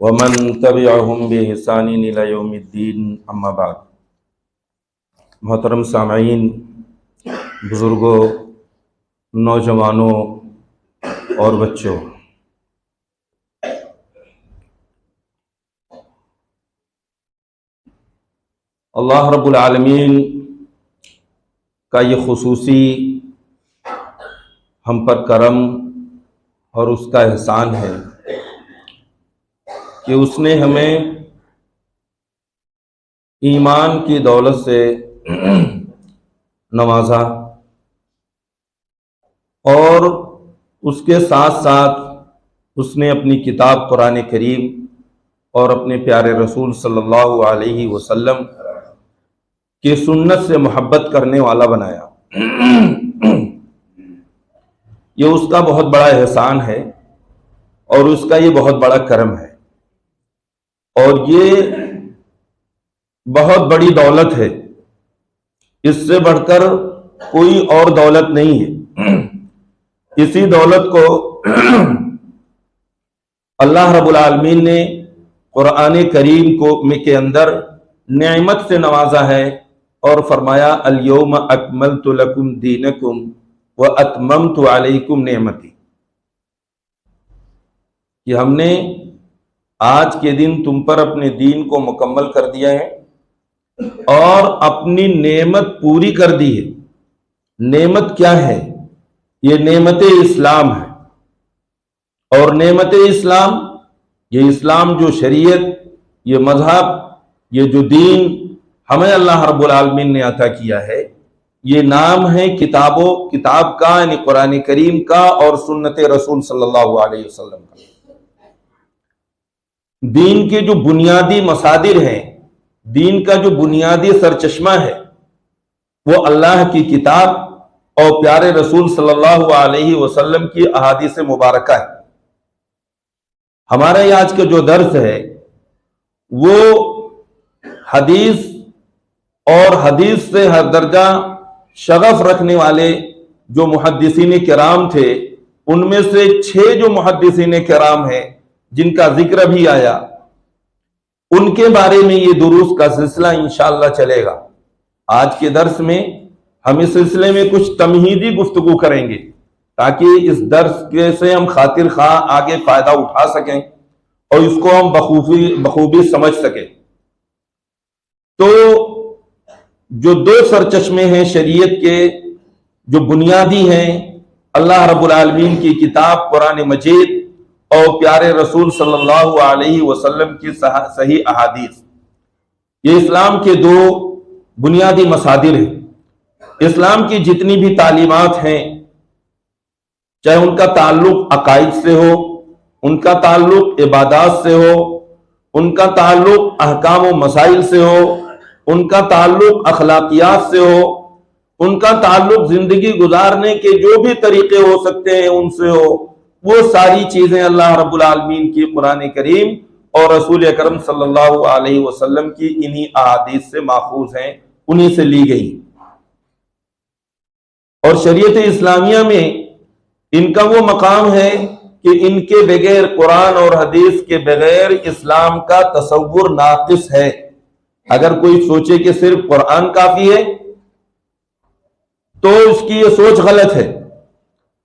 वमन तबिअहुम बिइहसानिन इला यौमिद्दीन अम्मा बाद। मोहतरम सामईन, बुज़ुर्गों, नौजवानों और बच्चों, अल्लाह रब्बुल आलमीन का ये खुसूसी हम पर करम और उसका एहसान है कि उसने हमें ईमान की दौलत से नवाजा और उसके साथ साथ उसने अपनी किताब कुरान करीम और अपने प्यारे रसूल सल्लल्लाहु अलैहि वसल्लम की सुन्नत से मोहब्बत करने वाला बनाया। ये उसका बहुत बड़ा एहसान है और उसका ये बहुत बड़ा करम है और ये बहुत बड़ी दौलत है। इससे बढ़कर कोई और दौलत नहीं है। इसी दौलत को अल्लाह रब्बुल आलमीन ने कुरान करीम के अंदर नेमत से नवाजा है और फरमाया अल यौम अकमलतु लकुम दीनकुम व अतममतु अलैकुम नेमती, कि हमने आज के दिन तुम पर अपने दीन को मुकम्मल कर दिया है और अपनी नेमत पूरी कर दी है। नेमत क्या है? ये नेमत इस्लाम है। और नेमत इस्लाम, ये इस्लाम जो शरीयत, ये मजहब, ये जो दीन हमें अल्लाह रब्बुल आलमीन ने अता किया है, ये नाम है किताब का, यानी कुरान करीम का और सुन्नत रसूल सल्लल्लाहु अलैहि वसल्लम का। दीन के जो बुनियादी मसादिर हैं, दीन का जो बुनियादी सरचश्मा है, वो अल्लाह की किताब और प्यारे रसूल सल्लल्लाहु अलैहि वसल्लम की अहादीस मुबारका है। हमारा ये आज का जो दर्स है वो हदीस और हदीस से हर दर्जा शगफ रखने वाले जो मुहद्दिसीन किराम थे, उनमें से 6 जो मुहद्दिसीन किराम हैं जिनका जिक्र भी आया, उनके बारे में ये दुरूस का सिलसिला इंशाअल्लाह चलेगा। आज के दर्स में हम इस सिलसिले में कुछ तमहीदी गुफ्तगू करेंगे ताकि इस दर्स से हम खातिर खा आगे फायदा उठा सकें और इसको हम बखूबी समझ सकें। तो जो 2 सरचश्मे हैं शरीयत के, जो बुनियादी हैं, अल्लाह रब्बुल आलमीन की किताब कुरान मजीद और प्यारे रसूल सल्लल्लाहु अलैहि वसल्लम की सही अहादीस, ये इस्लाम के 2 बुनियादी मसादिर हैं। इस्लाम की जितनी भी तालीमात हैं, चाहे उनका ताल्लुक अकाइद से हो, उनका ताल्लुक इबादात से हो, उनका ताल्लुक अहकाम व मसाइल से हो, उनका ताल्लुक अखलाकियात से हो, उनका ताल्लुक जिंदगी गुजारने के जो भी तरीके हो सकते हैं उनसे हो, वो सारी चीजें अल्लाह रब्बुल आलमीन की कुरान करीम और रसूल अकरम सल्लल्लाहु अलैहि वसल्लम की इन्हीं अहादीस से माखूज हैं, उन्हीं से ली गई। और शरीयत इस्लामिया में इनका वो मकाम है कि इनके बगैर, कुरान और हदीस के बगैर इस्लाम का तसव्वुर नाकिस है। अगर कोई सोचे कि सिर्फ कुरान काफी है तो इसकी ये सोच गलत है।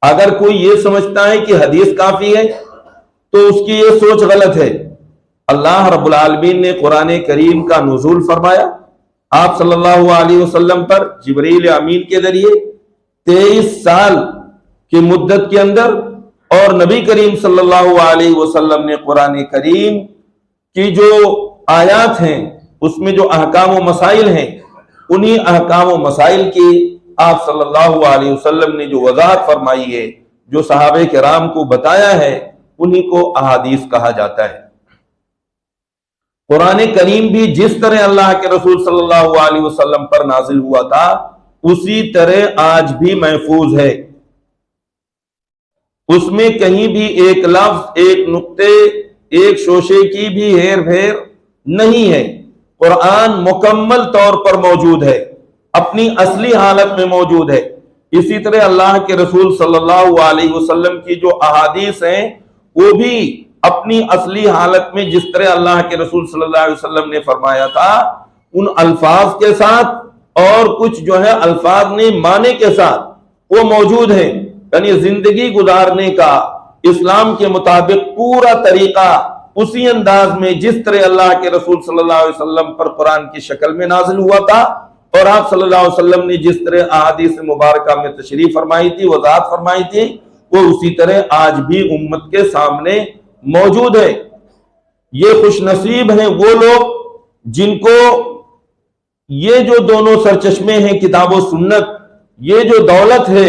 अगर कोई ये समझता है कि हदीस काफी है तो उसकी ये सोच गलत है। अल्लाह रब्बुल आलमीन ने कुरान करीम का नुज़ूल फरमाया आप सल्लल्लाहु अलैहि वसल्लम पर जिब्रील अमीन के जरिए 23 साल की मुद्दत के अंदर, और नबी करीम सल्लल्लाहु अलैहि वसल्लम ने कुरान करीम की जो आयात हैं उसमें जो अहकाम व मसाइल हैं, उन्हीं अहकाम व मसाइल की आप सल्लल्लाहु अलैहि वसल्लम ने जो वजाहत फरमाई है, जो सहाबे किराम को बताया है, उन्हीं को अहादीस कहा जाता है। कुरान करीम भी जिस तरह अल्लाह के रसूल सल्लल्लाहु अलैहि वसल्लम पर नाजिल हुआ था उसी तरह आज भी महफूज है। उसमें कहीं भी एक लफ्ज, एक नुक्ते, एक शोशे की भी हेर फेर नहीं है। कुरान मुकम्मल तौर पर मौजूद है, अपनी असली हालत में मौजूद है। इसी तरह अल्लाह के रसूल सल्लल्लाहु अलैहि वसल्लम की जो अहादीस हैं वो भी अपनी असली हालत में जिस तरह अल्लाह के रसूल सल्लल्लाहु अलैहि वसल्लम ने फरमाया था उन अल्फाज के साथ और कुछ जो है अल्फाज ने माने के साथ वो मौजूद है। यानी जिंदगी गुजारने का इस्लाम के मुताबिक पूरा तरीका उसी अंदाज में जिस तरह अल्लाह के रसूल सल्लल्लाहु अलैहि वसल्लम पर कुरान की शक्ल में नाजिल हुआ था और आप सल्लल्लाहु अलैहि वसल्लम ने जिस तरह अहादीस मुबारका में तशरीफ फरमाई थी, वजाहत फरमाई थी, वो उसी तरह आज भी उम्मत के सामने मौजूद है। ये खुशनसीब हैं वो लोग जिनको ये जो दोनों सरचश्मे हैं किताब और सुन्नत, ये जो दौलत है,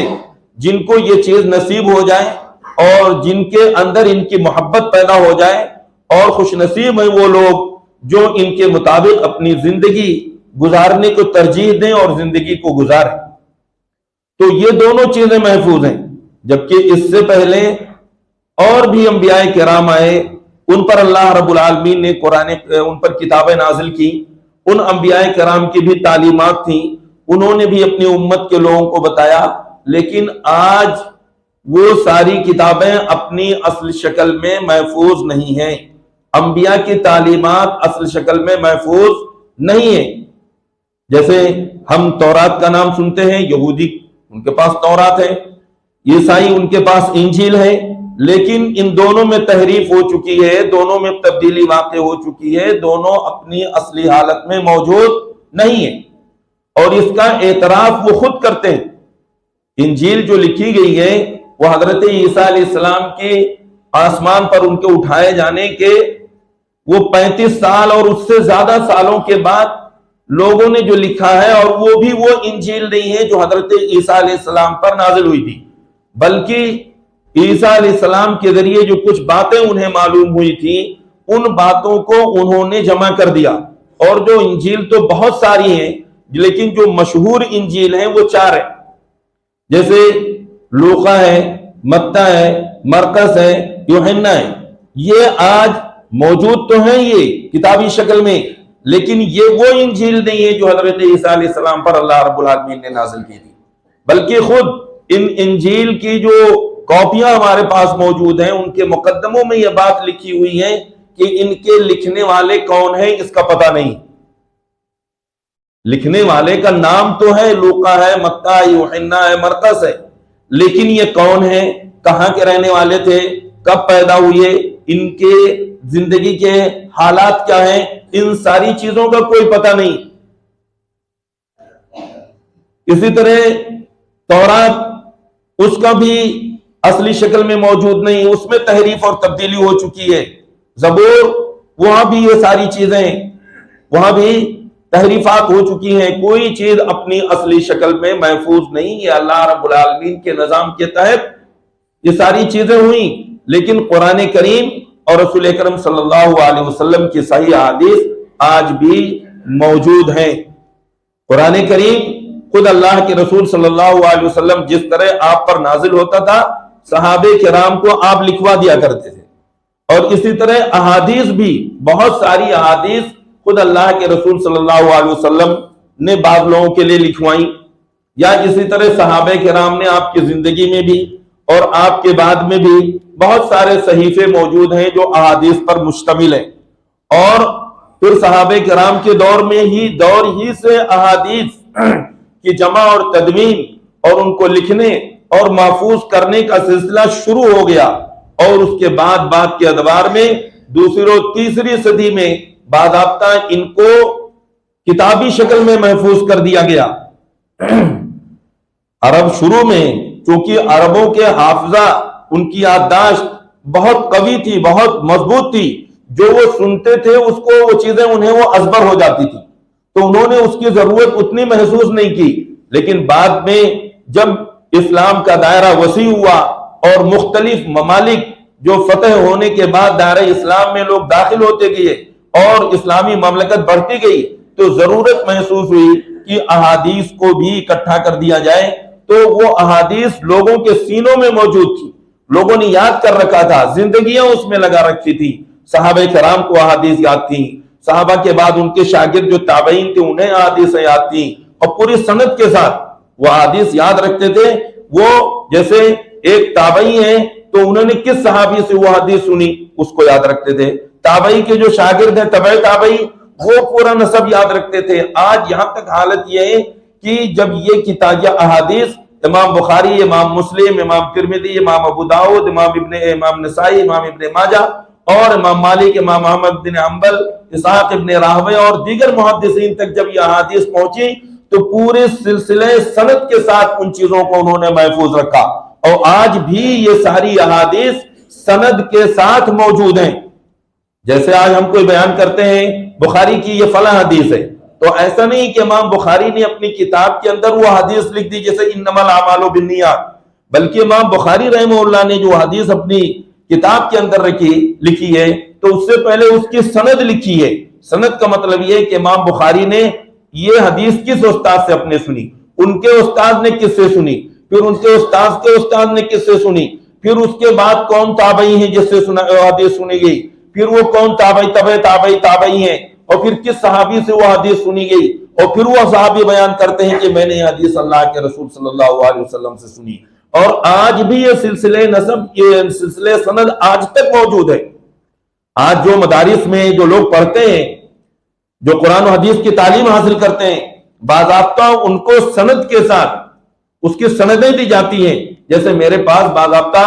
जिनको ये चीज नसीब हो जाए और जिनके अंदर इनकी मोहब्बत पैदा हो जाए, और खुशनसीब हैं वो लोग जो इनके मुताबिक अपनी जिंदगी गुजारने को तरजीह दें और जिंदगी को गुजारें। तो ये दोनों चीजें महफूज हैं। जबकि इससे पहले और भी अंबिया किराम आए, उन पर अल्लाह रब्बुल आलमीन ने कुरान उन पर किताबें नाजिल की, उन अंबिया किराम की भी तालीमात थी, उन्होंने भी अपनी उम्मत के लोगों को बताया। लेकिन आज वो सारी किताबें अपनी असल शक्ल में महफूज नहीं हैं। अंबिया की तालीमात असल शक्ल में महफूज नहीं है। जैसे हम तौरात का नाम सुनते हैं, यहूदी उनके पास तौरात है, ईसाई उनके पास इंजील है, लेकिन इन दोनों में तहरीफ हो चुकी है, दोनों में तब्दीली वाक़ई हो चुकी है, दोनों अपनी असली हालत में मौजूद नहीं है। और इसका एतराफ वो खुद करते हैं। इंजील जो लिखी गई है वो हजरत ईसा अलैहिस्सलाम के आसमान पर उनके उठाए जाने के वो 35 साल और उससे ज्यादा सालों के बाद लोगों ने जो लिखा है, और वो भी वो इंजील नहीं है जो हजरत ईसा अलैहिस्सलाम पर नाजिल हुई थी, बल्कि ईसा अलैहिस्सलाम के जरिए जो कुछ बातें उन्हें मालूम हुई थी उन बातों को उन्होंने जमा कर दिया। और जो इंजील तो बहुत सारी हैं, लेकिन जो मशहूर इंजील हैं वो 4 है। जैसे लूका है, मत्ता है, मरकस है, यूहन्ना है। ये आज मौजूद तो हैं ये किताबी शक्ल में, लेकिन ये वो इंजील नहीं है जो हजरत ईसा अलैहिस्सलाम पर अल्लाह रब्बुल आलमीन ने नाज़िल की थी, बल्कि खुद इन इंजील की जो कॉपियां हमारे पास मौजूद हैं उनके मुकद्दमों में यह बात लिखी हुई है कि इनके लिखने वाले कौन है इसका पता नहीं। लिखने वाले का नाम तो है, लूका है, मत्ता, यूहन्ना है, मरकस है, लेकिन ये कौन है, कहां के रहने वाले थे, कब पैदा हुए, इनके जिंदगी के हालात क्या हैं, इन सारी चीजों का कोई पता नहीं। इसी तरह तौरात, उसका भी असली शक्ल में मौजूद नहीं, उसमें तहरीफ और तब्दीली हो चुकी है। ज़बूर, वहां भी ये सारी चीजें, वहां भी तहरीफात हो चुकी हैं। कोई चीज अपनी असली शक्ल में महफूज नहीं। ये अल्लाह रब्बुल आलमीन के निजाम के तहत ये सारी चीजें हुई, लेकिन कुरान करीम और रसूल अकरम सल्लल्लाहु अलैहि वसल्लम की सही हदीस आज भी मौजूद हैं। कुरान करीम खुद अल्लाह के रसूल सल्लल्लाहु अलैहि वसल्लम जिस तरह आप पर नाजिल होता था, सहाबे किराम को आप लिखवा दिया करते थे। और इसी तरह अहादीस भी, बहुत सारी अहादीस खुद अल्लाह के रसूल सल्लल्लाहु अलैहि वसल्लम ने बाज़ लोगों के लिए लिखवाई, या इसी तरह सहाबे किराम ने आपकी जिंदगी में भी और आपके बाद में भी बहुत सारे सहीफे मौजूद हैं जो अहादीस पर मुश्तमिल है। और फिर सहाबे किराम के दौर ही से अहादीस की जमा और तदवीन और उनको लिखने और महफूज करने का सिलसिला शुरू हो गया। और उसके बाद के अदवार में दूसरी और तीसरी सदी में बाज़ाब्ता इनको किताबी शक्ल में महफूज कर दिया गया। अरब शुरू में, क्योंकि अरबों के हाफजा, उनकी याददाश्त बहुत कवी थी, बहुत मजबूत थी, जो वो सुनते थे उसको वो चीजें उन्हें वो अजबर हो जाती थी, तो उन्होंने उसकी जरूरत उतनी महसूस नहीं की। लेकिन बाद में जब इस्लाम का दायरा वसी हुआ और मुख्तलिफ ममालिक जो फतह होने के बाद दायरा इस्लाम में लोग दाखिल होते गए और इस्लामी ममलकत बढ़ती गई तो जरूरत महसूस हुई कि अहादीस को भी इकट्ठा कर दिया जाए। तो वो अहादीस लोगों के सीनों में मौजूद थी, लोगों ने याद कर रखा था, जिंदगियां उसमें लगा रखी थी। सहाबा किराम को अहादीस याद थी, सहाबा के बाद उनके शागिर्द जो ताबईन थे उन्हें अहादीस याद थी, और पूरी सनद के साथ वो अहादीस याद रखते थे। वो जैसे एक ताबई है तो उन्होंने किस सहाबी से वो हदीस सुनी उसको याद रखते थे। ताबई के जो शागिर्द हैं तबे ताबई, वो पूरा नसब याद रखते थे। आज यहां तक हालत यह है कि जब ये किताब अहादीस इमाम बुखारी, इमाम मुस्लिम, इमाम तिरमिजी, इमाम अबू दाऊद, इमाम नसाई, इमाम इब्ने माजा और इमाम मालिक, इमाम अहमद बिन हंबल, इसहाक इब्ने राहवे और दीगर मुहद्दिसीन तक जब ये अहादीस पहुंची तो पूरे सिलसिले सनद के साथ उन चीजों को उन्होंने महफूज रखा, और आज भी ये सारी अहादीस सनद के साथ मौजूद हैं। जैसे आज हम कोई बयान करते हैं बुखारी की ये फला हदीस है, तो ऐसा नहीं कि इमाम बुखारी ने अपनी किताब के अंदर वो हदीस लिख दी जैसे इन्नमल आमालु बिन्नियात, बल्कि इमाम बुखारी रहमहुल्लाह ने जो हदीस अपनी किताब के अंदर लिखी है तो उससे पहले उसकी सनद लिखी है। सनद का मतलब ये है कि इमाम बुखारी ने ये हदीस किस उस्ताद से अपने सुनी, उनके उस्ताद ने किससे सुनी, फिर उनके उस्ताद के उस्ताद ने किससे सुनी, फिर उसके बाद कौन ताबई है जिससे हदीस सुनी गई, फिर वो कौन ताबई है, और फिर किस सहाबी से वो हदीस सुनी गई, और फिर वो सहाबी बयान करते हैं कि मैंने हदीस अल्लाह के रसूल सल्लल्लाहु अलैहि वसल्लम से सुनी। और आज भी ये सिलसिले नसब, ये सिलसिले सनद आज तक मौजूद है। आज जो मदारिस में जो लोग पढ़ते हैं, जो कुरान और हदीस की तालीम हासिल करते हैं, बाज़ाब्ता उनको सनद के साथ उसकी सनदें दी जाती हैं। जैसे मेरे पास बाज़ाब्ता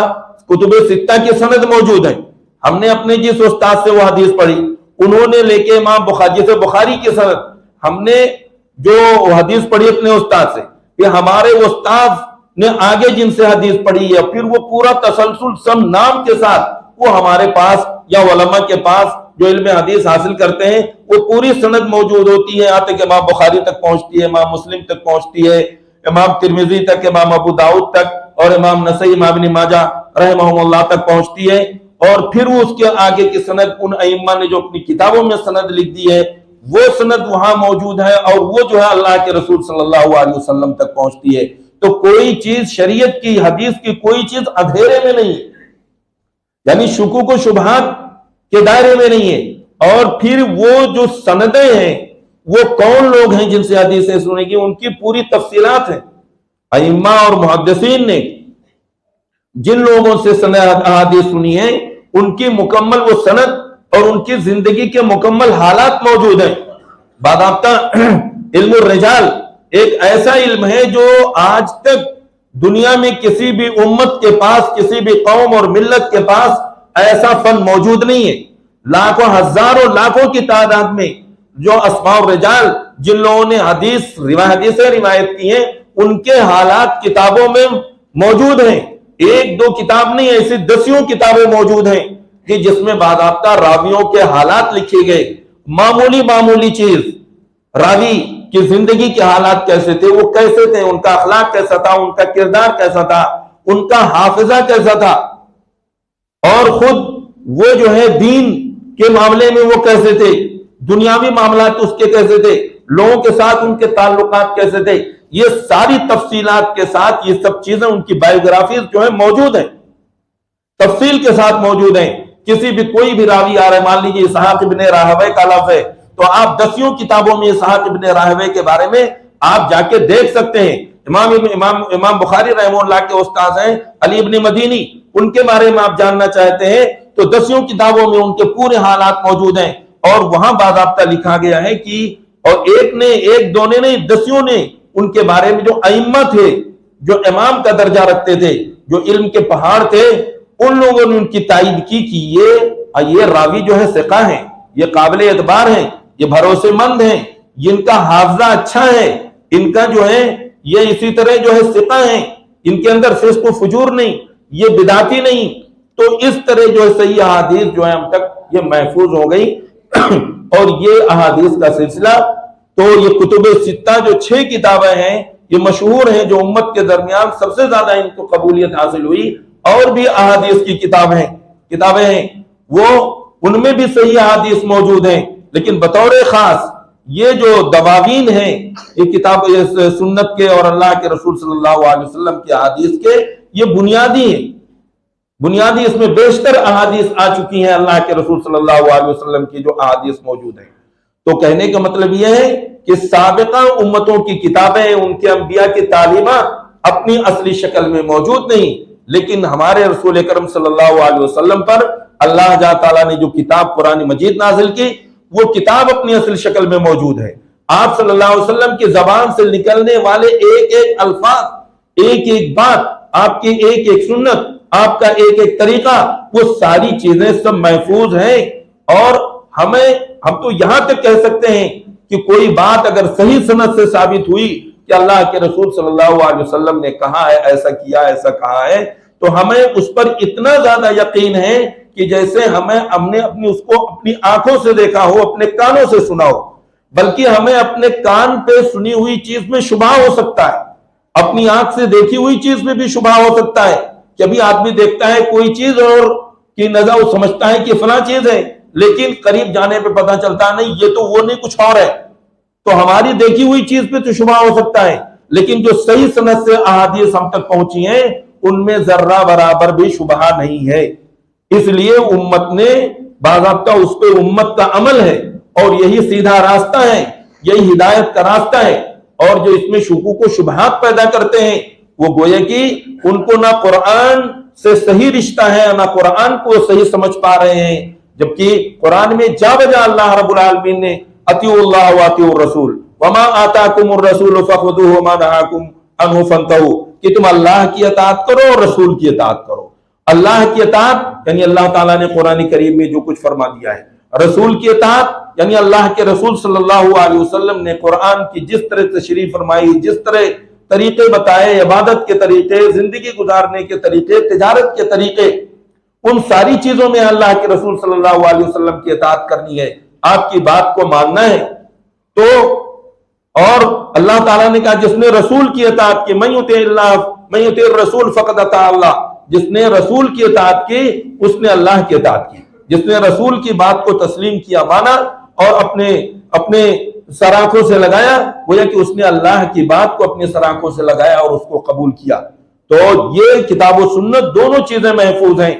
कुतुबे सित्ता की सनद मौजूद है, हमने अपने जिस उस्ताद से वो हदीस पढ़ी उन्होंने लेके इमाम बुखारी, जैसे बुखारी की सनद हमने जो हदीस पढ़ी अपने उस्ताद से, ये हमारे उस्ताद ने आगे जिनसे हदीस पढ़ी है, फिर वो पूरा तसलसल सब नाम के साथ वो हमारे पास या उलमा के पास जो इल्म हदीस हासिल करते हैं वो पूरी सनद मौजूद होती है। यहाँ तक इमाम बुखारी तक पहुंचती है, इमाम मुस्लिम तक पहुंचती है, इमाम तिरमिजी तक, इमाम अबू दाऊद तक और इमाम नसई, इमाम इब्न माजा रहमहुल्लाह तक पहुंचती है। और फिर वो उसके आगे की सनद उन अइम्मा ने जो अपनी किताबों में सनद लिख दी है वो सनद वहां मौजूद है, और वो जो है अल्लाह के रसूल सल्लल्लाहु अलैहि वसल्लम तक पहुंचती है। तो कोई चीज शरीयत की, हदीस की कोई चीज अंधेरे में नहीं, यानी शुकूक व शुबहात के दायरे में नहीं है। और फिर वो जो सनदें हैं वो कौन लोग हैं जिनसे हदीसें सुनेगी, उनकी पूरी तफसीलात है। अइम्मा और मुहद्दिसीन ने जिन लोगों से सनद हदीस सुनी है उनकी मुकम्मल वो सनद और उनकी जिंदगी के मुकम्मल हालात मौजूद हैं। बादाब्ता इल्मुर रिजाल एक ऐसा इल्म है जो आज तक दुनिया में किसी भी उम्मत के पास, किसी भी कौम और मिल्लत के पास ऐसा फन मौजूद नहीं है। लाखों, हजारों, लाखों की तादाद में जो अस्माउ रिजाल जिन लोगों ने हदीसें रिवायत की हैं उनके हालात किताबों में मौजूद हैं। एक दो किताब नहीं, ऐसी दसियों किताबें मौजूद हैं कि जिसमें बाकायदा रावियों के हालात लिखे गए। मामूली चीज, रावी की जिंदगी के हालात कैसे थे, वो कैसे थे, उनका अखलाक कैसा था, उनका किरदार कैसा था, उनका हाफिजा कैसा था, और खुद वो जो है दीन के मामले में वो कैसे थे, दुनियावी मामलात उसके कैसे थे, लोगों के साथ उनके ताल्लुकात कैसे थे, ये सारी तफसीलात के साथ ये सब चीजें उनकी बायोग्राफी जो है मौजूद है, तफसील के साथ मौजूद है। किसी भी कोई भी रावी आ रहा है, मान लीजिए इसहाक इब्ने राहवे का लफ्ज़ है तो आप दसियों किताबों में इसहाक इब्ने राहवे के बारे में आप जाके देख सकते हैं। इमाम बुखारी रहमहुल्लाह के उस्ताद हैं अली इब्ने मदीनी, उनके बारे में आप जानना चाहते हैं तो दसियों किताबों में उनके पूरे हालात मौजूद हैं। और वहां बाकायदा लिखा गया है कि, और एक दो ने नहीं, दसियों ने उनके बारे में जो अइम्मा थे, जो इमाम का दर्जा रखते थे, जो इल्म के पहाड़ थे, उन लोगों ने उनकी तायीद की कि ये रावी जो है सिका है, ये काबिल एतबार है, ये भरोसेमंद है, इनका हाफजा अच्छा है, इनका जो है ये इसी तरह जो है सिका है, इनके अंदर फिस्क व फुजूर नहीं, ये बिदाती नहीं। तो इस तरह जो है सही अहादीस जो है हम तक ये महफूज हो गई। और ये अहादीस का सिलसिला, तो ये कुतुबे सित्ता जो 6 किताबें हैं ये मशहूर हैं, जो उम्मत के दरमियान सबसे ज्यादा इनको कबूलियत हासिल हुई। और भी अहादीस की किताबें हैं वो, उनमें भी सही अहादीस मौजूद हैं। लेकिन बतौर खास ये जो दवावीन हैं, ये किताब सुन्नत के और अल्लाह के रसूल सल्लल्लाहु अलैहि वसल्लम के अहादीस के, ये बुनियादी हैं, बुनियादी इसमें बेशतर अहादीस आ चुकी हैं अल्लाह के रसूल सल्लल्लाहु अलैहि वसल्लम की जो अहादीस मौजूद हैं। तो कहने का मतलब यह है कि साबिका उम्मतों की किताबें, उनके अंबिया की तालीमात अपनी असली शक्ल में मौजूद नहीं, लेकिन हमारे रसूल करम सल्लल्लाहु अलैहि वसल्लम पर अल्लाह ताला ने जो किताब कुरान मजीद नाजिल की, वो किताब अपनी असल शक्ल में मौजूद है। आप सल्लल्लाहु अलैहि वसल्लम की जबान से निकलने वाले एक एक अल्फाज, एक एक बात, आपकी एक एक सुन्नत, आपका एक एक तरीका, वो सारी चीजें सब महफूज हैं। और हम तो यहां तक कह सकते हैं कि कोई बात अगर सही सनद से साबित हुई कि अल्लाह के रसूल सल्लल्लाहु अलैहि वसल्लम ने कहा है, ऐसा किया, ऐसा कहा है, तो हमें उस पर इतना ज्यादा यकीन है कि जैसे हमने उसको अपनी आंखों से देखा हो, अपने कानों से सुना हो। बल्कि हमें अपने कान पे सुनी हुई चीज में शुबा हो सकता है, अपनी आंख से देखी हुई चीज में भी शुबा हो सकता है। कभी आदमी देखता है कोई चीज और की नजर समझता है कि फला चीज है, लेकिन करीब जाने पे पता चलता है नहीं, ये तो वो नहीं, कुछ और है। तो हमारी देखी हुई चीज पे तो शुबा हो सकता है, लेकिन जो सही सनद से अहादीस हम तक पहुंची हैं, उनमें जर्रा बराबर भी शुबहा नहीं है। इसलिए उम्मत ने बाज़ाब्ता उस पे उम्मत का अमल है, और यही सीधा रास्ता है, यही हिदायत का रास्ता है। और जो इसमें शुकूक व शुबहात पैदा करते हैं, वो गोया कि उनको ना कुरान से सही रिश्ता है, ना कुरान को सही समझ पा रहे हैं। जबकि कुरान में जा बजा अल्लाह रब्बुल आलमीन ने अतिउल्लाह व अतिउर रसूल वमा आताकुमुर रसूल फखुदूहु वमा नहाकुम अन्हु फंतहू, कि तुम अल्लाह की अताअत करो और रसूल की अताअत करो। अल्लाह की अताअत यानी अल्लाह ताला ने कुरान करीम में जो कुछ फरमा दिया है, रसूल की अताअत यानी अल्लाह के रसूल सल्लल्लाहु अलैहि वसल्लम ने कुरान की जिस तरह तशरीह फरमाई, जिस तरह तरीके बताए, इबादत के तरीके, जिंदगी गुजारने के तरीके, तिजारत के तरीके, उन सारी चीजों में अल्लाह के रसूल सल्लल्लाहु अलैहि वसल्लम की इताअत करनी है, आपकी बात को मानना है। तो और अल्लाह ताला ने कहा जिसने रसूल की इताअत की, मन युतिर रसूल फक़द अता अल्लाह, जिसने रसूल की इताअत की उसने अल्लाह की इताअत की। जिसने रसूल की बात को तस्लीम किया, माना और अपने सराखों से लगाया, गोया कि उसने अल्लाह की बात को अपने सराखों से लगाया और उसको कबूल किया। तो ये किताब व सुन्नत दोनों चीजें महफूज हैं,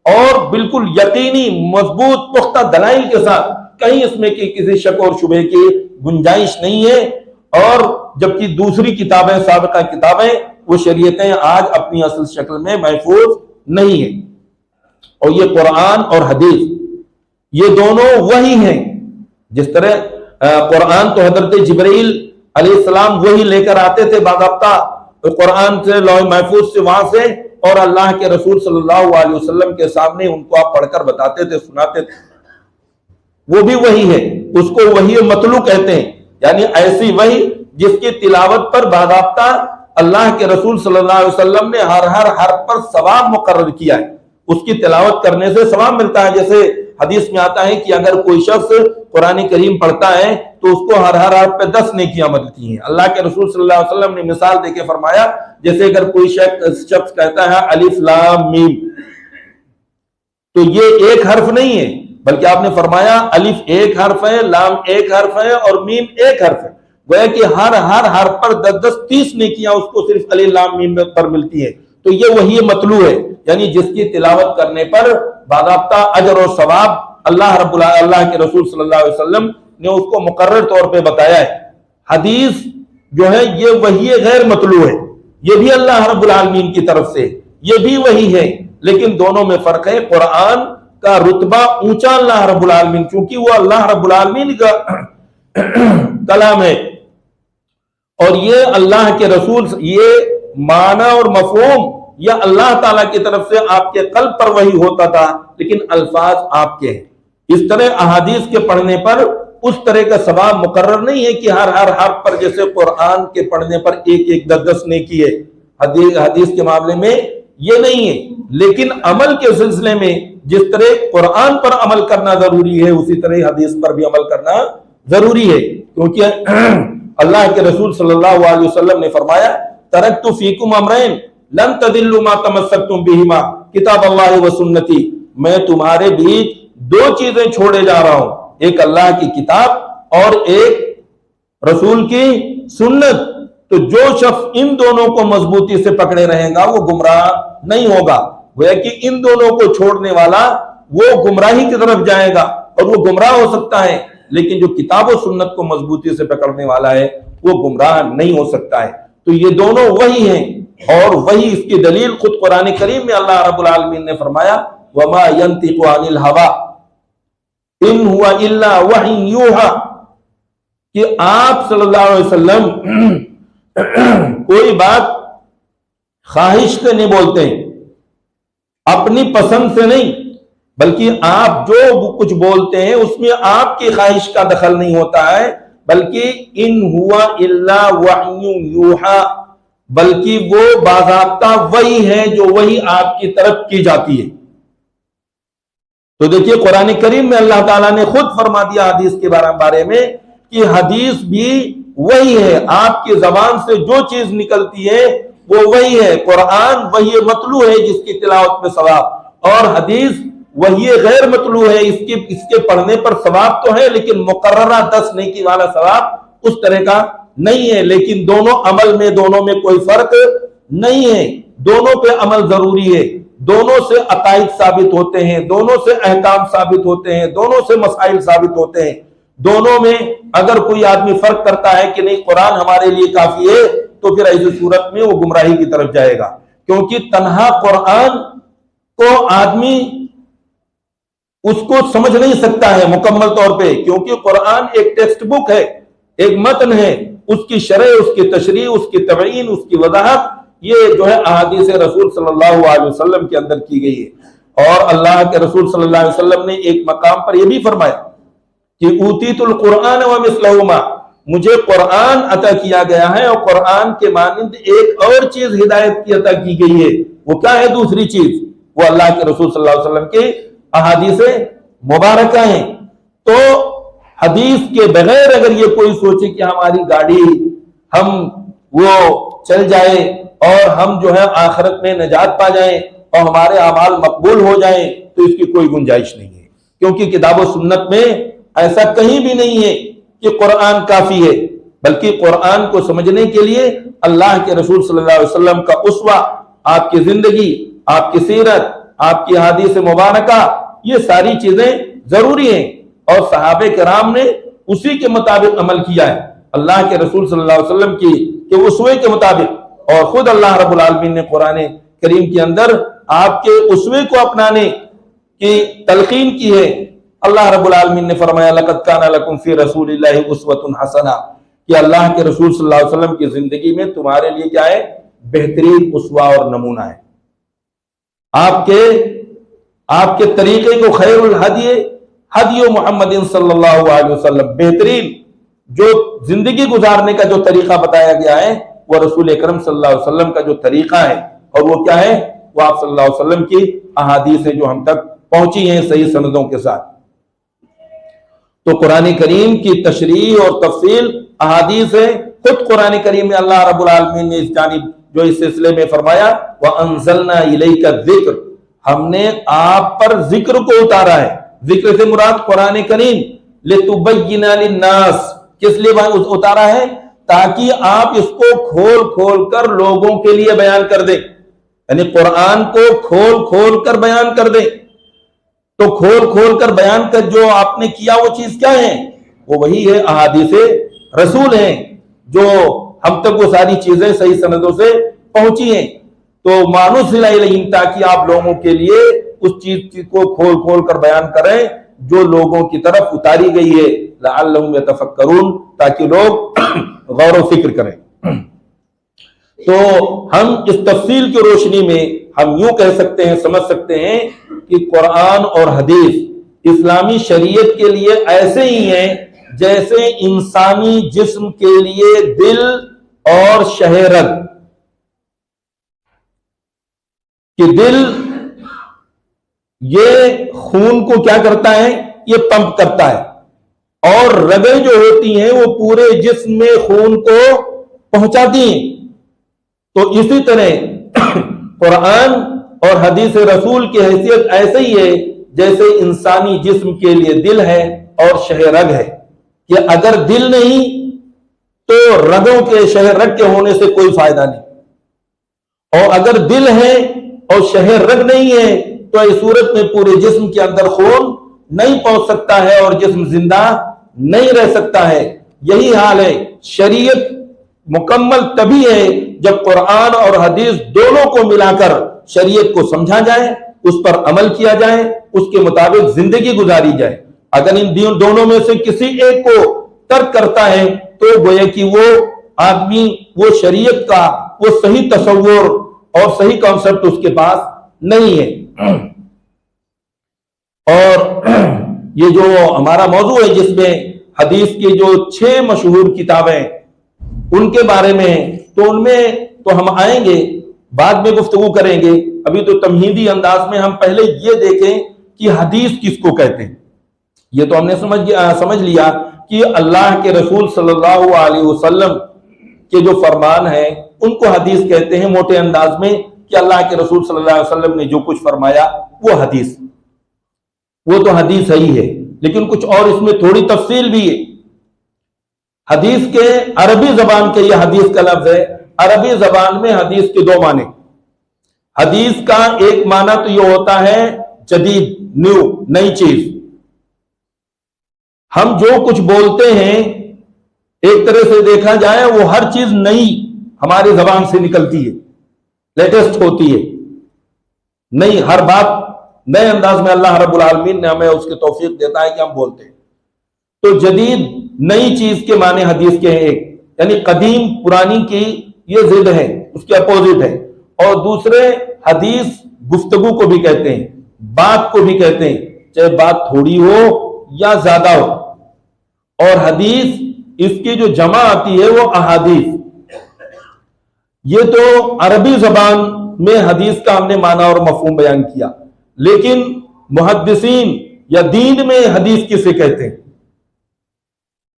और बिल्कुल यकीनी मजबूत पुख्ता दलाइल के साथ, कहीं इसमें की किसी शक और शुबे की गुंजाइश नहीं है। और जबकि दूसरी किताबें, साबिका किताबें, वो शरीयतें आज अपनी असल शक्ल में महफूज नहीं है। और ये कुरान और हदीस, ये दोनों वही हैं। जिस तरह कुरान तो हजरत जिब्रील अलैहिस्सलाम वही लेकर आते थे बाकायदा कुरान से, लौह महफूज से, वहां से, और अल्लाह के रसूल सल्लल्लाहु अलैहि वसल्लम के सामने उनको आप पढ़कर बताते थे, सुनाते थे। वो भी वही है, उसको वही मतलू कहते हैं, यानी ऐसी वही जिसकी तिलावत पर बाकायदा अल्लाह के रसूल सल्लल्लाहु अलैहि वसल्लम ने हर हर्फ पर सवाब मुकर्रर किया है। उसकी तिलावत करने से सवाब मिलता है। जैसे हदीस में आता है कि अगर कोई शख्स कुरान करीम पढ़ता है तो उसको हर हर्फ पे 10 नेकियां मिलती हैं। अल्लाह के रसूल सल्लल्लाहु अलैहि वसल्लम ने मिसाल देके फरमाया, जैसे अगर कोई शख्स कहता है अलिफ लाम मीम, तो ये एक हर्फ नहीं है, बल्कि आपने फरमाया अलिफ एक हर्फ है, लाम एक हर्फ है और मीम एक हर्फ है। गोया कि हर हर्फ पर 10-10 30 नेकियां उसको सिर्फ अलिफ लाम मीम पर मिलती है। तो ये वही मतलू है, यानी जिसकी तिलावत करने पर बाकायदा अजर और सवाब अल्लाह के रसूल सल्लल्लाहु अलैहि वसल्लम ने उसको मुकर्रर तौर पे बताया है। हदीस जो है ये वही गैर मतलू है, ये भी अल्लाह रब्बुल आलमीन की तरफ से, ये भी वही है, लेकिन दोनों में फर्क है। कुरान का रुतबा ऊंचा अल्लाह रब्बुल आलमीन, क्योंकि वो अल्लाह रब्बुल आलमीन का कलाम है, और ये अल्लाह के रसूल, ये माना और मफहूम या अल्लाह ताला की तरफ से आपके कल्ब पर वही होता था, लेकिन अल्फाज आपके हैं। इस तरह अहादीस के पढ़ने पर उस तरह का सवाब मुकर्रर नहीं है कि हर हर्फ पर जैसे कुरान के पढ़ने पर 1-1 10-10 नेकी है। हदीस के मामले में ये नहीं है, लेकिन अमल के सिलसिले में जिस तरह कुरान पर अमल करना जरूरी है, उसी तरह हदीस पर भी अमल करना जरूरी है। क्योंकि अल्लाह के रसूल सल्लल्लाहु अलैहि वसल्लम ने फरमाया, तरक्तु फीकुम अमरैन लन तदिल्लु मा तमस्सक्तुम बिहिमा किताब अल्लाह व सुन्नती, मैं तुम्हारे बीच 2 चीजें छोड़े जा रहा हूं, एक अल्लाह की किताब और एक रसूल की सुन्नत। तो जो शख्स इन दोनों को मजबूती से पकड़े रहेगा वो गुमराह नहीं होगा। गोया कि इन दोनों को छोड़ने वाला वो गुमराही की तरफ जाएगा और वो गुमराह हो सकता है, लेकिन जो किताब और सुन्नत को मजबूती से पकड़ने वाला है वो गुमराह नहीं हो सकता है। तो ये दोनों वही हैं और वही इसकी दलील खुद कुरान करीम में अल्लाह रब्बुल आलमीन ने फरमाया, वमा यंतिकु अनिल हवा इन हुवा इल्ला वही यूहा, कि आप सल्लल्लाहु अलैहि वसल्लम कोई बात ख्वाहिश से नहीं बोलते, अपनी पसंद से नहीं, बल्कि आप जो कुछ बोलते हैं उसमें आपकी ख्वाहिश का दखल नहीं होता है, बल्कि इन हुआ इल्ला वह्यु यूहा, बल्कि वो बाज़ाब्ता वही है जो वही आपकी तरफ की जाती है। तो देखिए कुरान करीम में अल्लाह ताला ने खुद फरमा दिया हदीस के बारे में कि हदीस भी वही है, आपकी जबान से जो चीज निकलती है वो वही है। कुरान वही मतलू है जिसकी तिलावत में सवाब, और हदीस वही गैर मतलू है, इसके पढ़ने पर सवाब तो है लेकिन मुकर्ररा 10 नेकी वाला सवाब उस तरह का नहीं है। लेकिन दोनों अमल में, दोनों में कोई फर्क नहीं है, दोनों पे अमल जरूरी है, दोनों से अकाइद साबित होते हैं, दोनों से अहकाम साबित होते हैं, दोनों से मसाइल साबित होते हैं। दोनों में अगर कोई आदमी फर्क करता है कि नहीं कुरान हमारे लिए काफी है, तो फिर ऐसी सूरत में वो गुमराही की तरफ जाएगा, क्योंकि तन्हा कुरान को आदमी उसको समझ नहीं सकता है मुकम्मल तौर पे, क्योंकि कुरान एक टेक्स्ट बुक है, एक मतन है, उसकी शरह, उसकी तशरीह, उसकी तबयीन, उसकी वजाहत, ये जो है अहादीस रसूल सल्लल्लाहु अलैहि वसल्लम के अंदर की गई है। और अल्लाह के रसूल सल्लल्लाहु अलैहि वसल्लम ने एक मकाम पर यह भी फरमाया कि ऊतीतुल कुरान व मिस्लहुमा, मुझे कुरान अता किया गया है और कुरान के मानिंद एक और चीज हिदायत की अता की गई है। वो क्या है दूसरी चीज? वो अल्लाह के रसूल सल्लल्लाहु अलैहि वसल्लम की अहादीस मुबारका हैं। तो हदीस के बगैर अगर ये कोई सोचे कि हमारी गाड़ी हम वो चल जाए और हम जो है आखिरत में नजात पा जाएं और हमारे अमाल मकबूल हो जाएं, तो इसकी कोई गुंजाइश नहीं है, क्योंकि किताब और सुन्नत में ऐसा कहीं भी नहीं है कि कुरान काफी है, बल्कि कुरान को समझने के लिए अल्लाह के रसूल सल्लल्लाहु अलैहि वसल्लम का उस्वा, आपकी जिंदगी, आपकी सीरत, आपकी हदीस मुबारका, ये सारी चीजें जरूरी हैं और सहाबे किराम ने उसी के मुताबिक अमल किया है, अल्लाह के रसूल सल्लल्लाहु अलैहि वसल्लम की उस्वे के मुताबिक। और खुद अल्लाह रब्बुल आलमीन ने कुरान करीम के अंदर आपके उस्वे को अपनाने की तलकीन की है। अल्लाह रब्बुल आलमीन ने फरमाया, लक़द काना लकुम फी रसूलिल्लाहि उस्वतुन हसना, कि अल्लाह के रसूल सल्लल्लाहु अलैहि वसल्लम की जिंदगी में तुम्हारे लिए क्या है? बेहतरीन उस्वा और नमूना है। आपके तरीके को खैरुल हदी मुहम्मदिन सल्लल्लाहु अलैहि वसल्लम, बेहतरीन जो जिंदगी गुजारने का जो तरीका बताया गया है वो रसूल अकरम सल्लल्लाहु अलैहि वसल्लम का जो तरीका है, और वो क्या है? वो आप सल्लल्लाहु अलैहि वसल्लम की अहादीस जो हम तक पहुंची हैं सही सनदों के साथ। तो कुरान करीम की तशरीह और तफसील अहादीस है। खुद कुरान करीम में अल्लाह रब्बुल आलमीन ने इस जानिब जो इस सिलसिले में फरमाया, व अंज़लना इलैका ज़िक्र, हमने आप पर जिक्र को उतारा है। जिक्र से मुराद कुरान करीम, लितुबय्यिना लिन्नास, किस लिए उतारा है? ताकि आप इसको खोल खोल कर लोगों के लिए बयान कर दें, यानी कुरान को खोल खोल कर बयान कर दें। तो खोल खोल कर बयान कर जो आपने किया वो चीज क्या है? वो वही है अहादीस रसूल हैं, जो हम तक वो सारी चीजें सही सनदों से पहुंची हैं। तो मानुसिला इलैहिम, ताकि आप लोगों के लिए उस चीज को खोल खोल कर बयान करें जो लोगों की तरफ उतारी गई है, लअल्लहुम यतफक्करून, ताकि लोग गौर व फिक्र करें। तो हम इस तफसील की रोशनी में हम यूं कह सकते हैं, समझ सकते हैं कि कुरान और हदीस इस्लामी शरीयत के लिए ऐसे ही हैं जैसे इंसानी जिस्म के लिए दिल और शहरत। कि दिल ये खून को क्या करता है? ये पंप करता है, और रगें जो होती हैं वो पूरे जिस्म में खून को पहुंचाती हैं। तो इसी तरह कुरान और हदीस रसूल की हैसियत ऐसे ही है जैसे इंसानी जिस्म के लिए दिल है और शह रग है कि अगर दिल नहीं तो रगों के शह रग के होने से कोई फायदा नहीं, और अगर दिल है और शह रग नहीं है तो इस सूरत में पूरे जिस्म के अंदर खून नहीं पहुंच सकता है और जिस्म जिंदा नहीं रह सकता है। यही हाल है। शरीयत मुकम्मल तभी है जब कुरान और हदीस दोनों को मिलाकर शरीयत को समझा जाए, उस पर अमल किया जाए, उसके मुताबिक जिंदगी गुजारी जाए। अगर इन दोनों में से किसी एक को तर्क करता है तो गोया कि वो आदमी वो शरीयत का वो सही तसव्वुर और सही कॉन्सेप्ट उसके पास नहीं है। और ये जो हमारा मौजू है जिसमें हदीस की जो 6 मशहूर किताबें उनके बारे में, तो उनमें तो हम आएंगे, बाद में गुफ्तगू करेंगे। अभी तो तमहीदी अंदाज में हम पहले ये देखें कि हदीस किसको कहते हैं। ये तो हमने समझ लिया कि अल्लाह के रसूल सल्लल्लाहु अलैहि वसल्लम के जो फरमान है उनको हदीस कहते हैं मोटे अंदाज में, कि अल्लाह के रसूल सल्लल्लाहु अलैहि वसल्लम ने जो कुछ फरमाया वो हदीस, वो तो हदीस ही है। लेकिन कुछ और इसमें थोड़ी तफसील भी है। हदीस के अरबी जबान के ये हदीस का लफ्ज है। अरबी जबान में हदीस के 2 माने। हदीस का एक माना तो ये होता है जदीद, न्यू, नई चीज। हम जो कुछ बोलते हैं एक तरह से देखा जाए वो हर चीज नई हमारी जबान से निकलती है, लेटेस्ट होती है, नई हर बात नए अंदाज में अल्लाह रब्बुल आलमीन ने हमें उसकी तौफीक देता है कि हम बोलते हैं। तो जदीद नई चीज के माने हदीस के हैं एक, यानी कदीम पुरानी की ये जिद है, उसके अपोजिट है। और दूसरे हदीस गुफ्तगू को भी कहते हैं, बात को भी कहते हैं, चाहे बात थोड़ी हो या ज्यादा हो। और हदीस इसकी जो जमा आती है वो अहादीस। ये तो अरबी जबान में हदीस का हमने माना और मफहूम बयान किया। लेकिन मुहद्दिसीन या दीन में हदीस किसे कहते हैं?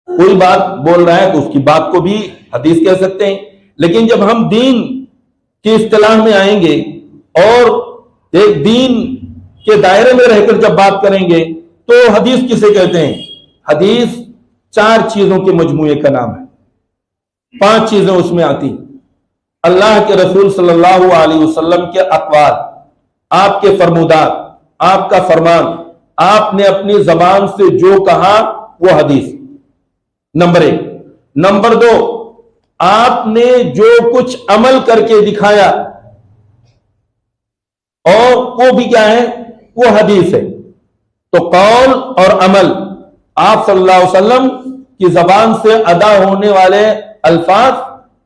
कोई बात बोल रहा है तो उसकी बात को भी हदीस कह सकते हैं। लेकिन जब हम दीन की इस्तिलाह में आएंगे और एक दीन के दायरे में रहकर जब बात करेंगे तो हदीस किसे कहते हैं? हदीस 4 चीजों के मजमूए का नाम है। 5 चीजें उसमें आती। अल्लाह के रसूल सल्लल्लाहु अलैहि वसल्लम के अक़वाल, आपके फरमुदात, आपका फरमान, आपने अपनी जबान से जो कहा वो हदीस, नंबर 1। नंबर 2, आपने जो कुछ अमल करके दिखाया और वो भी क्या है? वो हदीस है। तो कौल और अमल, आप सल्लल्लाहु अलैहि वसल्लम की जबान से अदा होने वाले अल्फाज,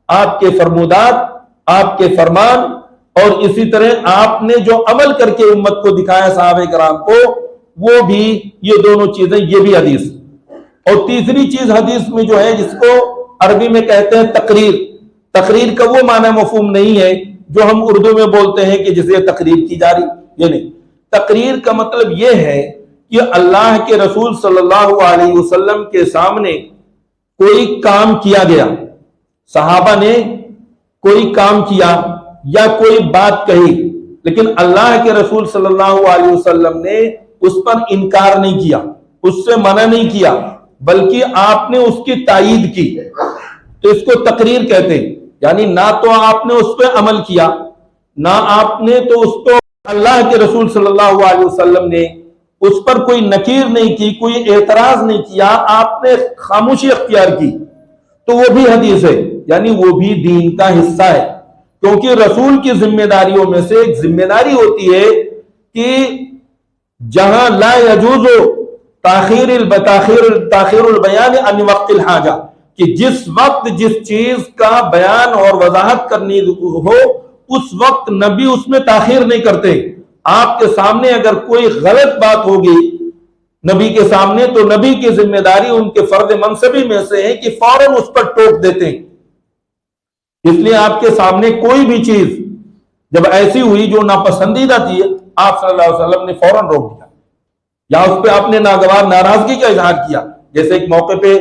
आपके फरमुदात, आपके फरमान, और इसी तरह आपने जो अमल करके उम्मत को दिखाया सहाबे कराम को, वो भी, ये दोनों चीजें, ये भी हदीस। और तीसरी चीज हदीस में जो है जिसको अरबी में कहते हैं तकरीर। तकरीर का वो माना मफहूम नहीं है जो हम उर्दू में बोलते हैं कि जिसे तकरीर की जा रही, ये नहीं। तकरीर का मतलब ये है कि अल्लाह के रसूल सल्लल्लाहु अलैहि वसल्लम के सामने कोई काम किया गया, सहाबा ने कोई काम किया या कोई बात कही, लेकिन अल्लाह के रसूल सल्लल्लाहु अलैहि वसल्लम ने उस पर इनकार नहीं किया, उससे मना नहीं किया, बल्कि आपने उसकी तायीद की, तो इसको तकरीर कहते हैं। यानी ना तो आपने उस पर अमल किया, ना आपने तो उसको, अल्लाह के रसूल सल्लल्लाहु अलैहि वसल्लम ने उस पर कोई नकीर नहीं की, कोई एतराज नहीं किया, आपने खामोशी अख्तियार की, तो वो भी हदीस है, यानी वो भी दीन का हिस्सा है। क्योंकि रसूल की जिम्मेदारियों में से एक जिम्मेदारी होती है कि जहां ला यजूज़ु ताखीरुल बयान अन वक्तिल हाजा, कि जिस वक्त जिस चीज का बयान और वजाहत करनी हो उस वक्त नबी उसमें ताखीर नहीं करते। आपके सामने अगर कोई गलत बात होगी नबी के सामने, तो नबी की जिम्मेदारी उनके फर्ज मनसबी में से है कि फौरन उस पर टोक देते हैं। इसलिए आपके सामने कोई भी चीज जब ऐसी हुई जो नापसंदीदा थी, आप सल्लल्लाहु अलैहि वसल्लम ने फौरन रोक दिया, या उस पर आपने नागवार नाराजगी का इजहार किया। जैसे एक मौके पे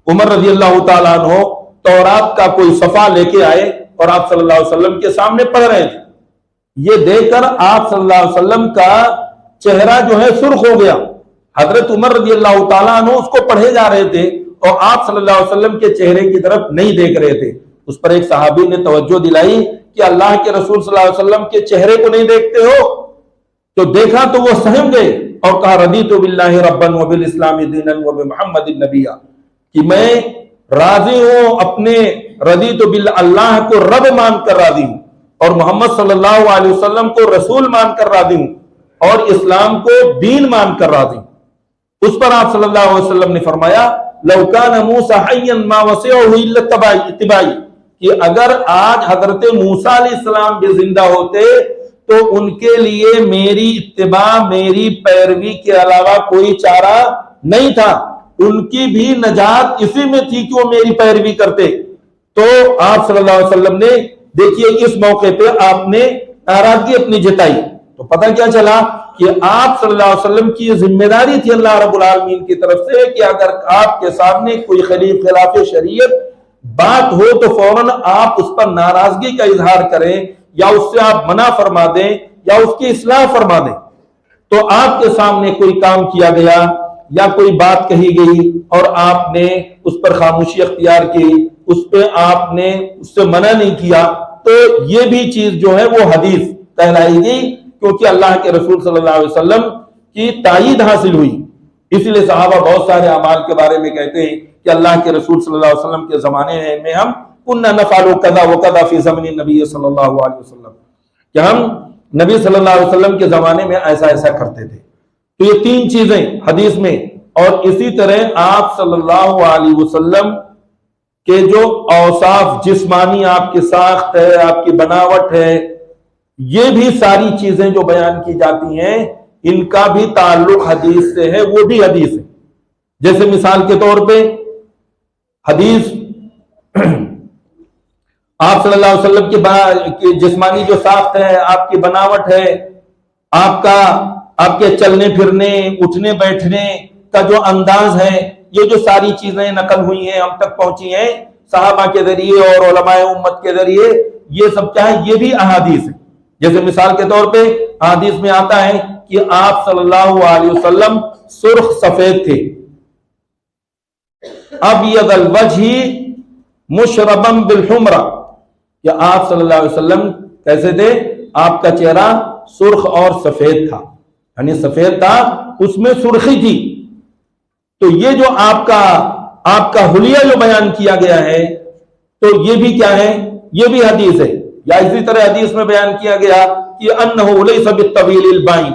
उमर रजी अल्लाह तआला अन्हु तौरात का कोई सफा लेके आए और आप सल्लल्लाहु अलैहि वसल्लम के सामने पढ़ रहे थे। ये देखकर आप सल्लल्लाहु अलैहि वसल्लम का चेहरा जो है सुर्ख हो गया, हजरत उमर रज़ी अल्लाह ताला अन्हु उसको पढ़े जा रहे थे और आप सल्लल्लाहु अलैहि वसल्लम के चेहरे की तरफ नहीं देख रहे थे। उस पर एक सहाबी ने तवज्जो दिलाई कि अल्लाह के रसूल सल्लल्लाहु अलैहि वसल्लम के चेहरे को नहीं देखते हो? तो देखा तो वो सहम गए और कहा रदीतु बिल्लाहि रब्बन व बिल इस्लामी दीनन व बि मुहम्मदिन नबिया, कि मैं राजी हूं अपने रदीतु बिल अल्लाह को रब मानकर राजी हूं और मोहम्मद सल्लल्लाहु अलैहि वसल्लम को रसूल मानकर राजी हूं और इस्लाम को दीन मानकर राजी हूं। उस पर आप सल्लल्लाहु अलैहि वसल्लम ने फरमाया लौ कान मूसा हय्यन मा वसिअहु इल्ला इत्तिबाई, कि अगर आज हजरत मूसा अलैहिस्सलाम भी जिंदा होते तो उनके लिए मेरी इत्तिबा, मेरी पैरवी के अलावा कोई चारा नहीं था। उनकी भी नजात इसी में थी कि वो मेरी पैरवी करते। तो आप सल्लल्लाहु अलैहि वसल्लम ने देखिए इस मौके पे आपने नाराजगी अपनी जताई, तो पता क्या चला कि आप सल्लल्लाहु अलैहि वसल्लम की ये जिम्मेदारी थी अल्लाह रब्बुल आलमीन की तरफ से कि अगर आपके सामने कोई खिलाफ शरीयत बात हो तो फौरन आप उस पर नाराजगी का इजहार करें या उससे आप मना फरमा दें या उसकी इस्लाह फरमा दें। तो आपके सामने कोई काम किया गया या कोई बात कही गई और आपने उस पर खामोशी अख्तियार की, उस पर आपने उससे मना नहीं किया, तो ये भी चीज जो है वो हदीस कहलाएगी, क्योंकि अल्लाह के रसूल सल्लल्लाहु अलैहि वसल्लम की तायीद हासिल हुई। इसलिए सहाबा बहुत सारे अमाल के बारे में कहते हैं कि अल्लाह के रसूल सल्लल्लाहु अलैहि वसल्लम के जमाने में हम कुन्ना नफालु कदा व कदा फी ज़मानी नबी सल्लल्लाहु अलैहि वसल्लम, कि हम नबी सल्लल्लाहु अलैहि वसल्लम के जमाने में ऐसा ऐसा करते थे। तो ये तीन चीजें हदीस में, और इसी तरह आप सल्लल्लाहु अलैहि वसल्लम के जो औसाफ, जिस्मानी आपकी साख्त है, आपकी बनावट है, ये भी सारी चीजें जो बयान की जाती हैं इनका भी ताल्लुक हदीस से है, वो भी हदीस है। जैसे मिसाल के तौर पे हदीस आप सल्लल्लाहु अलैहि वसल्लम की जिस्मानी जो साख्त है, आपकी बनावट है, आपके चलने फिरने, उठने बैठने का जो अंदाज है, ये जो सारी चीजें नकल हुई हैं, हम तक पहुंची हैं सहाबा के जरिए और उलमाए उम्मत के जरिए, ये सब क्या है? ये भी अहादीस है। जैसे मिसाल के तौर पे हदीस में आता है कि आप सल्लल्लाहु अलैहि वसल्लम सुर्ख सफेद थे, अबयदल वजही मुशरबम बिल हुमरा, या आप सल्लल्लाहु अलैहि वसल्लम कैसे थे? आपका चेहरा सुर्ख और सफेद था, यानी सफेद था, उसमें सुर्खी थी। तो ये जो आपका हुलिया जो बयान किया गया है, तो ये भी क्या है? ये भी हदीस है। या इसी तरह हदीस में बयान किया गया कि अन्नहु लैसा बित्तवीलिल बाइन,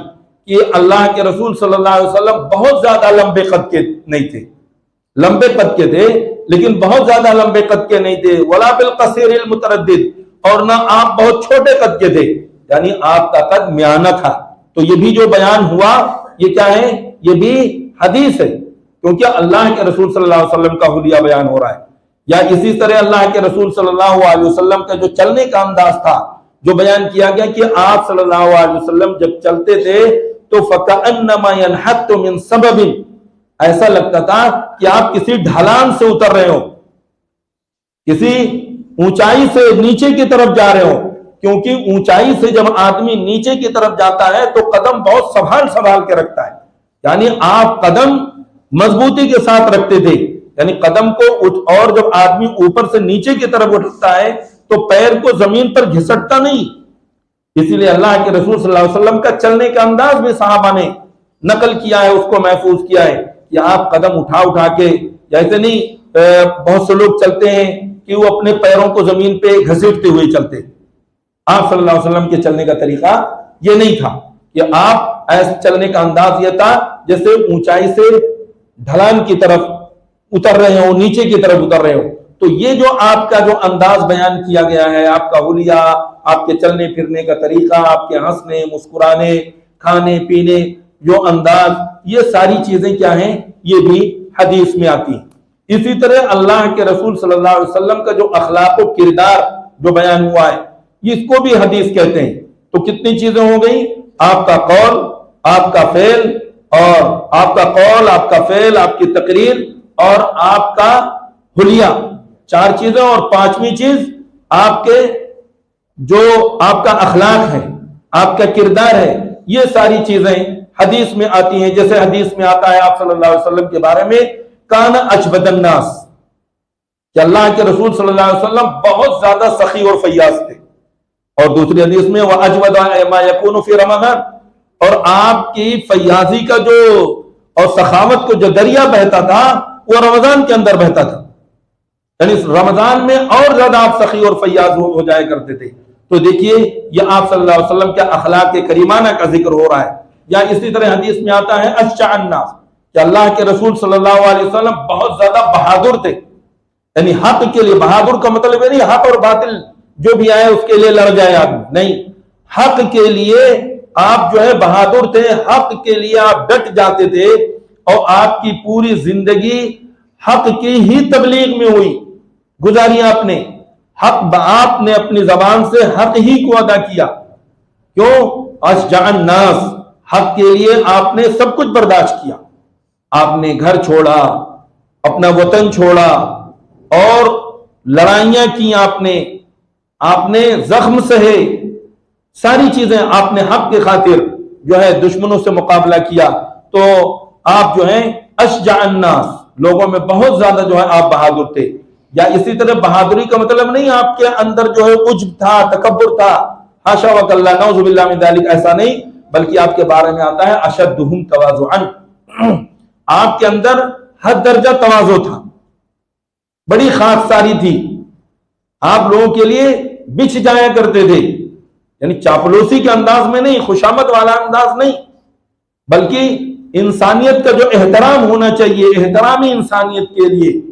कि अल्लाह के रसूल सल्लल्लाहु अलैहि वसल्लम बहुत ज्यादा लंबे कद के नहीं थे, लंबे कद के थे लेकिन बहुत ज्यादा लंबे कद के नहीं थे। वला बिल कसीरिल मुतरद्दिद, और ना आप बहुत छोटे कद के थे, यानी आपका कद म्याना था। तो ये भी जो बयान हुआ ये क्या है? ये भी हदीस है, क्योंकि अल्लाह के रसूल सल्लल्लाहु अलैहि वसल्लम का हुलिया बयान हो रहा है। या इसी तरह अल्लाह के रसूल सल्लल्लाहु अलैहि वसल्लम का जो चलने का अंदाज था, जो बयान किया गया कि आप सल्लल्लाहु अलैहि वसल्लम जब चलते थे तो फकअन्नमा यनहत्तु मिन सबबिन, ऐसा लगता था कि आप किसी ढलान से उतर रहे हो, किसी ऊंचाई से नीचे की तरफ जा रहे हो। क्योंकि ऊंचाई से जब आदमी नीचे की तरफ जाता है तो कदम बहुत संभाल संभाल के रखता है, यानी आप कदम मजबूती के साथ रखते थे, यानी कदम को और जब आदमी ऊपर से नीचे की तरफ उठता है तो पैर को जमीन पर घिसटता नहीं। इसीलिए अल्लाह के रसूल सल्लल्लाहु अलैहि वसल्लम का चलने का अंदाज भी सहाबा ने नकल किया है, उसको महफूज किया है कि आप कदम उठा उठा के, जैसे नहीं बहुत से लोग चलते हैं कि वो अपने पैरों को जमीन पे घसीटते हुए चलते। आप सल्लल्लाहु अलैहि वसल्लम के चलने का तरीका ये नहीं था कि आप ऐसे चलने का अंदाज ये था जैसे ऊंचाई से ढलान की तरफ उतर रहे हो, नीचे की तरफ उतर रहे हो। तो ये जो आपका जो अंदाज बयान किया गया है, आपका हुलिया, आपके चलने फिरने का तरीका, आपके हंसने मुस्कुराने, खाने पीने जो अंदाज, ये सारी चीजें क्या हैं? ये भी हदीस में आती हैं। इसी तरह अल्लाह के रसूल सल्लल्लाहु अलैहि वसल्लम का जो अखलाक और किरदार जो बयान हुआ है, इसको भी हदीस कहते हैं। तो कितनी चीजें हो गई? आपका कौल, आपका फेल, और आपका कौल, आपका फेल, आपकी तकरीर और आपका हुलिया, चार चीजें। और पांचवी चीज आपके जो आपका अखलाक है, आपका किरदार है, ये सारी चीजें हदीस में आती हैं। जैसे हदीस में आता है आप सल्लल्लाहु अलैहि वसल्लम के बारे में, काना अजबदन नास, कि अल्लाह के रसूल सल्लल्लाहु अलैहि वसल्लम बहुत ज्यादा सखी और फैयाज थे। और दूसरी हदीस में वह अजवद मा यकूनु फी रमजान, और आपकी फैयाजी का जो और सखावत को जो दरिया बहता था वो रमजान के अंदर बहता था, यानी रमजान में और ज्यादा आप सखी और फैयाज हो जाया करते थे। तो देखिए ये आप सल्लल्लाहु अलैहि वसल्लम के अखलाक के करीमाना का जिक्र हो रहा है। या इसी तरह हदीस में आता है अश्शाअन्नास, कि अल्लाह के रसूल सल्लल्लाहु अलैहि वसल्लम बहुत ज्यादा बहादुर थे, यानी हक के लिए। बहादुर का मतलब है नहीं हक और बातिल जो भी आए उसके लिए लड़ जाए आदमी, नहीं, हक के लिए आप जो है बहादुर थे, हक के लिए आप डट जाते थे, और आपकी पूरी जिंदगी हक की ही तबलीग में हुई, गुजारी आपने। हक आपने अपनी जबान से हक ही को अदा किया। क्यों? अश्जाअन नास, हक के लिए आपने सब कुछ बर्दाश्त किया। आपने घर छोड़ा, अपना वतन छोड़ा, और लड़ाइयां की आपने जख्म सहे, सारी चीजें आपने हक के खातिर जो है दुश्मनों से मुकाबला किया। तो आप जो है अश्जाअन नास, लोगों में बहुत ज्यादा जो है आप बहादुर थे। या इसी तरह बहादुरी का मतलब नहीं आपके अंदर जो है उज्ब था, तकब्बुर था, हाशा व कल्ला, नऊज़ु बिल्लाहि मिन ज़ालिक, ऐसा नहीं, बल्कि आपके बारे में आता है अशद्दुहुम तवाज़ुअन, आपके अंदर हद दर्जा तवाज़ु था, बड़ी खाकसारी थी, आप लोगों के लिए बिछ जाया करते थे, यानी चापलूसी के अंदाज में नहीं, खुशामद वाला अंदाज नहीं, बल्कि इंसानियत का जो एहतराम होना चाहिए, एहतरामी इंसानियत के लिए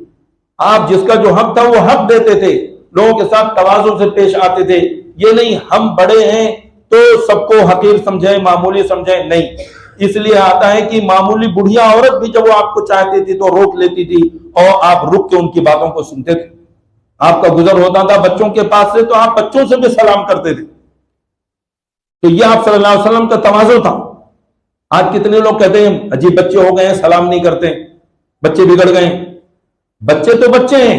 आप जिसका जो हक था वो हक देते थे, लोगों के साथ तवाज़ु से पेश आते थे। ये नहीं हम बड़े हैं तो सबको हकीर समझे, मामूली समझे, नहीं। इसलिए आता है कि मामूली बुढ़िया औरत भी जब वो आपको चाहती थी तो रोक लेती थी, और आप रुक के उनकी बातों को सुनते थे। आपका गुजर होता था बच्चों के पास से, तो आप बच्चों से भी सलाम करते थे। तो यह आप सल्लल्लाहु अलैहि वसल्लम का तवाज़ु था। आज कितने लोग कहते हैं अजीब बच्चे हो गए हैं, सलाम नहीं करते, बच्चे बिगड़ गए। बच्चे तो बच्चे हैं,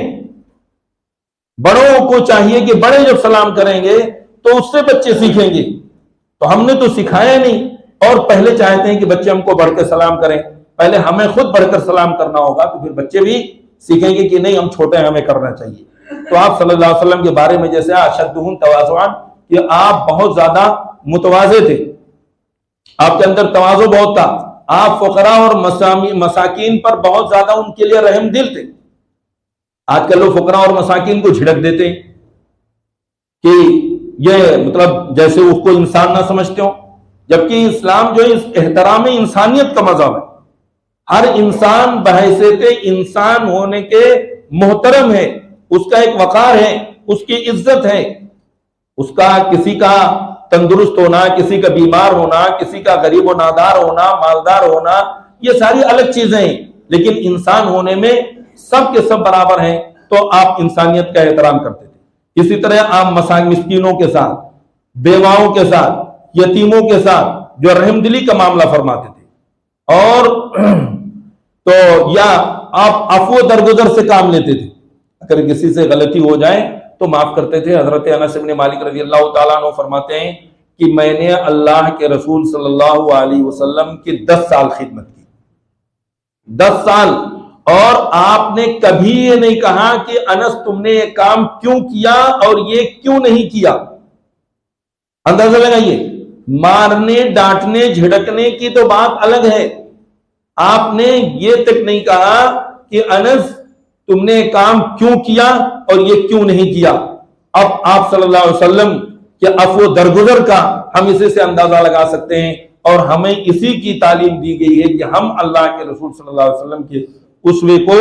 बड़ों को चाहिए कि बड़े जब सलाम करेंगे तो उससे बच्चे सीखेंगे। तो हमने तो सिखाया नहीं, और पहले चाहते हैं कि बच्चे हमको बढ़कर सलाम करें। पहले हमें खुद बढ़कर सलाम करना होगा, तो फिर बच्चे भी सीखेंगे कि नहीं हम छोटे हैं, हमें करना चाहिए। तो आप सल्लल्लाहु अलैहि वसल्लम के बारे में जैसे अशद्दुहुम तवाज़ुअन, कि आप बहुत ज्यादा मुतवाज़े थे, आपके अंदर तवाज़ु बहुत था। आप फुकरा और मसाकीन पर बहुत ज्यादा उनके लिए रहम दिल थे। आजकल लोग फुकरा और मसाकीन को झिड़क देते हैं कि ये मतलब जैसे उसको इंसान ना समझते हो, जबकि इस्लाम जो है एहतराम इंसानियत का मज़हब है। हर इंसान बहैसियत इंसान होने के मोहतरम है, उसका एक वकार है, उसकी इज्जत है, उसका किसी का तंदुरुस्त होना, किसी का बीमार होना, किसी का गरीब और नादार होना, मालदार होना, ये सारी अलग चीजें हैं, लेकिन इंसान होने में सब के सब बराबर हैं। तो आप इंसानियत का एहतराम करते थे। इसी तरह आप मिस्कीनों के साथ, बेवाओं के साथ, यतीमों के साथ जो रहमदिली का मामला फरमाते थे, और तो या आप अफो दरगुजर से काम लेते थे, अगर किसी से गलती हो जाए तो माफ करते थे। हजरत अनस इब्न मालिक रज़ी अल्लाह तआला अन्हु फरमाते हैं कि मैंने अल्लाह के रसूल सल्लल्लाहु अलैहि वसल्लम की 10 साल खिदमत की, 10 साल, और आपने कभी ये नहीं कहा कि अनस तुमने ये काम क्यों किया और ये क्यों नहीं किया। अंदाजा लगाइए, मारने, डांटने, झिड़कने की तो बात अलग है, आपने ये तक नहीं कहा कि अनस तुमने काम क्यों किया और ये क्यों नहीं किया। अब आप सल्लल्लाहु अलैहि वसल्लम के अफो दरगुजर का हम इसी से अंदाजा लगा सकते हैं, और हमें इसी की तालीम दी गई है कि हम अल्लाह के रसूल सल्लल्लाहु अलैहि वसल्लम के उसवे को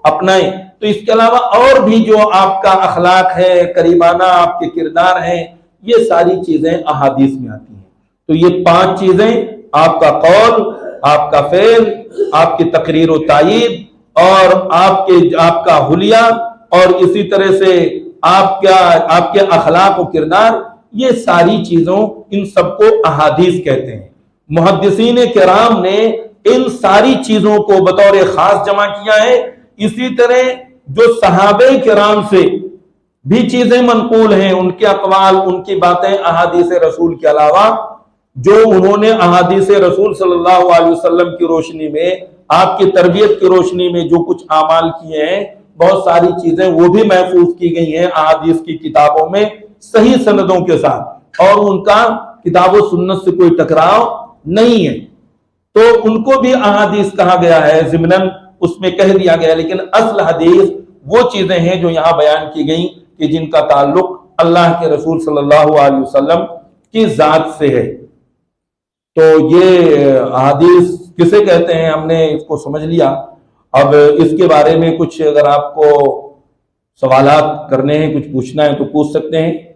अपनाएं। तो इसके अलावा और भी जो आपका अखलाक है, करीमाना आपके किरदार हैं, ये सारी चीजें अहादीस में आती हैं। तो ये 5 चीजें, आपका कौल, आपका फेल, आपकी तकरीर व तायीद, और आपका हुलिया, और इसी तरह से आपके अखलाक व किरदार, ये सारी चीजों, इन सबको अहादीस कहते हैं। मुहद्दिसीन किराम ने इन सारी चीजों को बतौर खास जमा किया है। इसी तरह जो सहाबे किराम से भी चीजें मनकूल हैं, उनके अकवाल, उनकी बातें अहादीस रसूल के अलावा जो उन्होंने अहादीस रसूल सल्लल्लाहु अलैहि वसल्लम की रोशनी में, आपकी तरबियत की रोशनी में जो कुछ आमाल किए हैं, बहुत सारी चीजें वो भी महफूज की गई हैं अहादीस की किताबों में सही सनदों के साथ, और उनका किताब व सुन्नत से कोई टकराव नहीं है। तो उनको भी अहादीस कहा गया है, ज़िम्नन उसमें कह दिया गया, लेकिन असल हदीस वो चीजें हैं जो यहां बयान की गई कि जिनका ताल्लुक अल्लाह के रसूल सल्लल्लाहु अलैहि वसल्लम की जात से है। तो ये अहादीस किसे कहते हैं हमने इसको समझ लिया। अब इसके बारे में कुछ अगर आपको सवालात करने हैं, कुछ पूछना है तो पूछ सकते हैं।